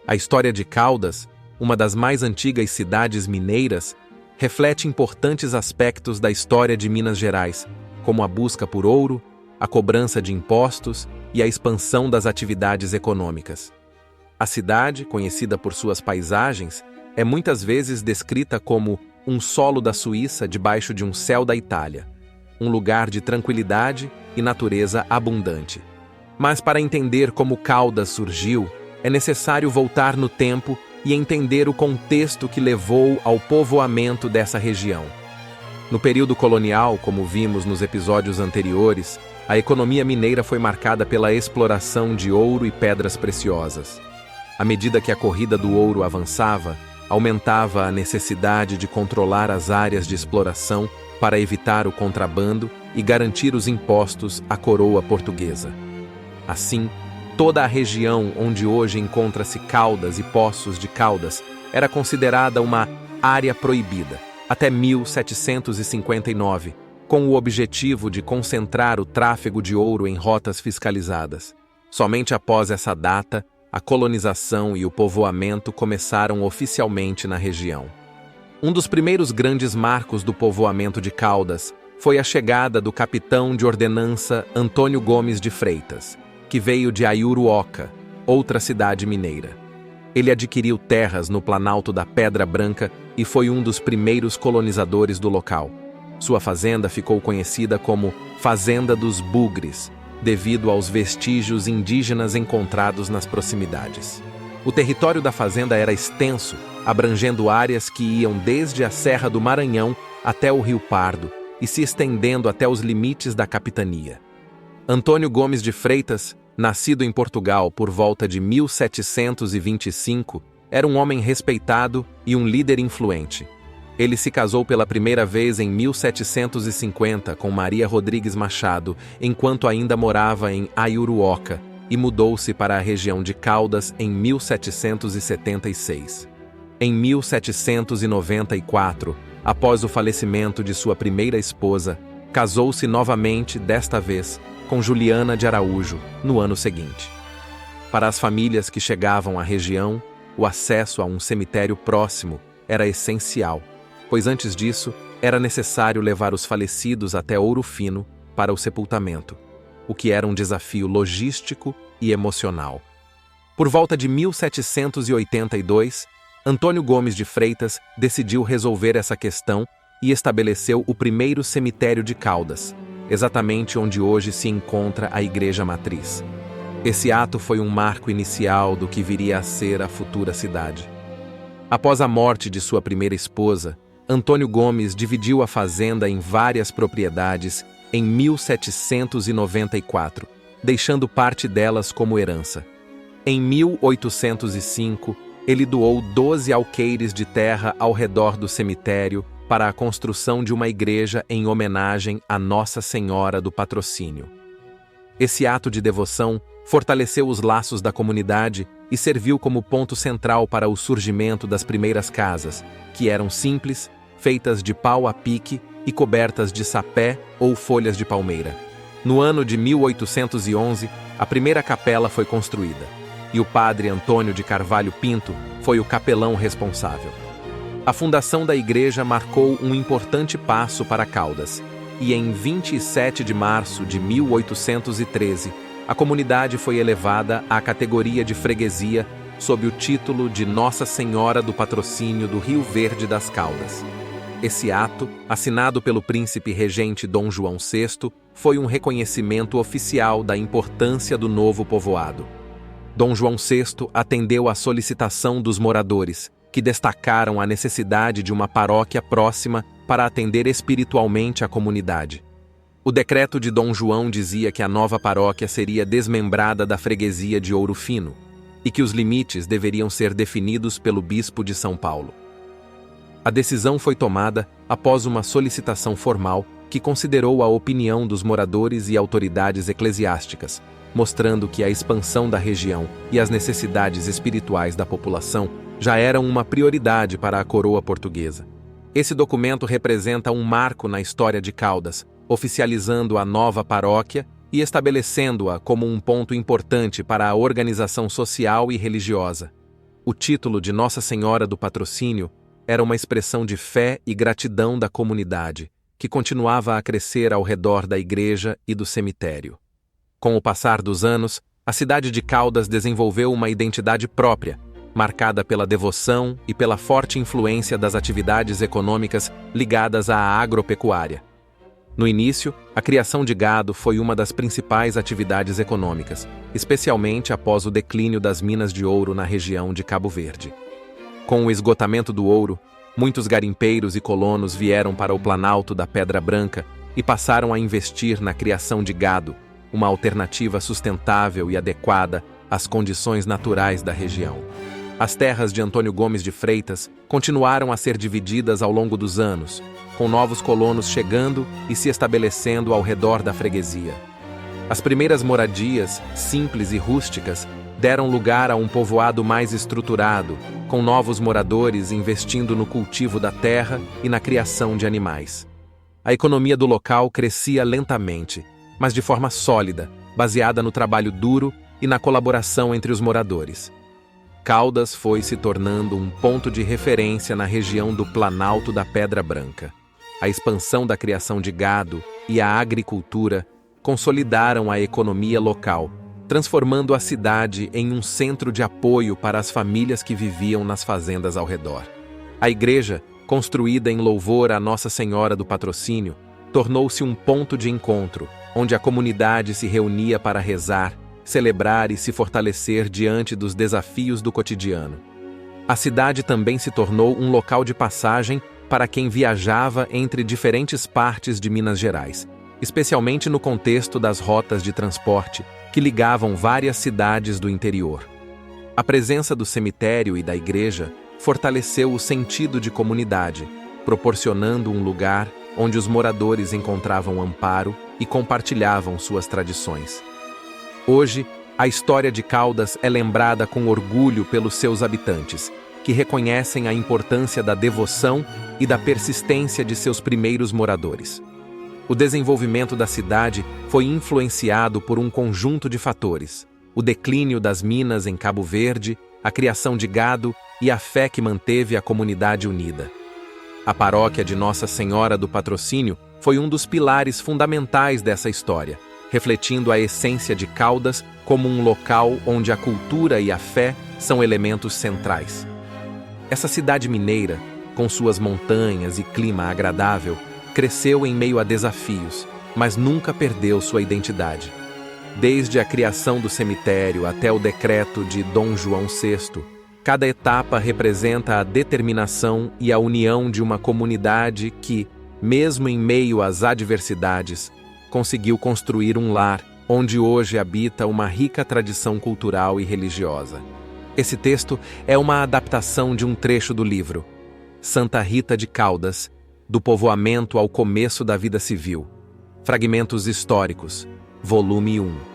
A história de Caldas, uma das mais antigas cidades mineiras, reflete importantes aspectos da história de Minas Gerais, como a busca por ouro, a cobrança de impostos e a expansão das atividades econômicas. A cidade, conhecida por suas paisagens, é muitas vezes descrita como um solo da Suíça debaixo de um céu da Itália, um lugar de tranquilidade e natureza abundante. Mas para entender como Caldas surgiu, é necessário voltar no tempo e entender o contexto que levou ao povoamento dessa região. No período colonial, como vimos nos episódios anteriores, a economia mineira foi marcada pela exploração de ouro e pedras preciosas. À medida que a corrida do ouro avançava, aumentava a necessidade de controlar as áreas de exploração para evitar o contrabando e garantir os impostos à coroa portuguesa. Assim, toda a região onde hoje encontra-se Caldas e Poços de Caldas era considerada uma área proibida, até 1759, com o objetivo de concentrar o tráfego de ouro em rotas fiscalizadas. Somente após essa data, a colonização e o povoamento começaram oficialmente na região. Um dos primeiros grandes marcos do povoamento de Caldas foi a chegada do capitão de ordenança Antônio Gomes de Freitas, que veio de Ayuruoca, outra cidade mineira. Ele adquiriu terras no Planalto da Pedra Branca e foi um dos primeiros colonizadores do local. Sua fazenda ficou conhecida como Fazenda dos Bugres, devido aos vestígios indígenas encontrados nas proximidades. O território da fazenda era extenso, abrangendo áreas que iam desde a Serra do Maranhão até o Rio Pardo e se estendendo até os limites da capitania. Antônio Gomes de Freitas, nascido em Portugal por volta de 1725, era um homem respeitado e um líder influente. Ele se casou pela primeira vez em 1750 com Maria Rodrigues Machado, enquanto ainda morava em Ayuruoca, e mudou-se para a região de Caldas em 1776. Em 1794, após o falecimento de sua primeira esposa, casou-se novamente, desta vez, com Juliana de Araújo, no ano seguinte. Para as famílias que chegavam à região, o acesso a um cemitério próximo era essencial, pois antes disso era necessário levar os falecidos até Ouro Fino para o sepultamento, o que era um desafio logístico e emocional. Por volta de 1782, Antônio Gomes de Freitas decidiu resolver essa questão e estabeleceu o primeiro cemitério de Caldas, exatamente onde hoje se encontra a Igreja Matriz. Esse ato foi um marco inicial do que viria a ser a futura cidade. Após a morte de sua primeira esposa, Antônio Gomes dividiu a fazenda em várias propriedades em 1794, deixando parte delas como herança. Em 1805, ele doou 12 alqueires de terra ao redor do cemitério para a construção de uma igreja em homenagem a Nossa Senhora do Patrocínio. Esse ato de devoção fortaleceu os laços da comunidade e serviu como ponto central para o surgimento das primeiras casas, que eram simples, feitas de pau a pique e cobertas de sapé ou folhas de palmeira. No ano de 1811, a primeira capela foi construída, e o padre Antônio de Carvalho Pinto foi o capelão responsável. A fundação da igreja marcou um importante passo para Caldas, e em 27 de março de 1813, a comunidade foi elevada à categoria de freguesia sob o título de Nossa Senhora do Patrocínio do Rio Verde das Caldas. Esse ato, assinado pelo príncipe regente Dom João VI, foi um reconhecimento oficial da importância do novo povoado. Dom João VI atendeu à solicitação dos moradores, que destacaram a necessidade de uma paróquia próxima para atender espiritualmente a comunidade. O decreto de Dom João dizia que a nova paróquia seria desmembrada da freguesia de Ouro Fino e que os limites deveriam ser definidos pelo bispo de São Paulo. A decisão foi tomada após uma solicitação formal que considerou a opinião dos moradores e autoridades eclesiásticas, mostrando que a expansão da região e as necessidades espirituais da população já eram uma prioridade para a coroa portuguesa. Esse documento representa um marco na história de Caldas, oficializando a nova paróquia e estabelecendo-a como um ponto importante para a organização social e religiosa. O título de Nossa Senhora do Patrocínio era uma expressão de fé e gratidão da comunidade, que continuava a crescer ao redor da igreja e do cemitério. Com o passar dos anos, a cidade de Caldas desenvolveu uma identidade própria, marcada pela devoção e pela forte influência das atividades econômicas ligadas à agropecuária. No início, a criação de gado foi uma das principais atividades econômicas, especialmente após o declínio das minas de ouro na região de Cabo Verde. Com o esgotamento do ouro, muitos garimpeiros e colonos vieram para o Planalto da Pedra Branca e passaram a investir na criação de gado, uma alternativa sustentável e adequada às condições naturais da região. As terras de Antônio Gomes de Freitas continuaram a ser divididas ao longo dos anos, com novos colonos chegando e se estabelecendo ao redor da freguesia. As primeiras moradias, simples e rústicas, deram lugar a um povoado mais estruturado, com novos moradores investindo no cultivo da terra e na criação de animais. A economia do local crescia lentamente, mas de forma sólida, baseada no trabalho duro e na colaboração entre os moradores. Caldas foi se tornando um ponto de referência na região do Planalto da Pedra Branca. A expansão da criação de gado e a agricultura consolidaram a economia local, transformando a cidade em um centro de apoio para as famílias que viviam nas fazendas ao redor. A igreja, construída em louvor a Nossa Senhora do Patrocínio, tornou-se um ponto de encontro, onde a comunidade se reunia para rezar, celebrar e se fortalecer diante dos desafios do cotidiano. A cidade também se tornou um local de passagem para quem viajava entre diferentes partes de Minas Gerais, especialmente no contexto das rotas de transporte que ligavam várias cidades do interior. A presença do cemitério e da igreja fortaleceu o sentido de comunidade, proporcionando um lugar onde os moradores encontravam amparo e compartilhavam suas tradições. Hoje, a história de Caldas é lembrada com orgulho pelos seus habitantes, que reconhecem a importância da devoção e da persistência de seus primeiros moradores. O desenvolvimento da cidade foi influenciado por um conjunto de fatores: o declínio das minas em Cabo Verde, a criação de gado e a fé que manteve a comunidade unida. A paróquia de Nossa Senhora do Patrocínio foi um dos pilares fundamentais dessa história, refletindo a essência de Caldas como um local onde a cultura e a fé são elementos centrais. Essa cidade mineira, com suas montanhas e clima agradável, cresceu em meio a desafios, mas nunca perdeu sua identidade. Desde a criação do cemitério até o decreto de Dom João VI, cada etapa representa a determinação e a união de uma comunidade que, mesmo em meio às adversidades, conseguiu construir um lar onde hoje habita uma rica tradição cultural e religiosa. Esse texto é uma adaptação de um trecho do livro Santa Rita de Caldas, do povoamento ao começo da vida civil. Fragmentos históricos, volume 1.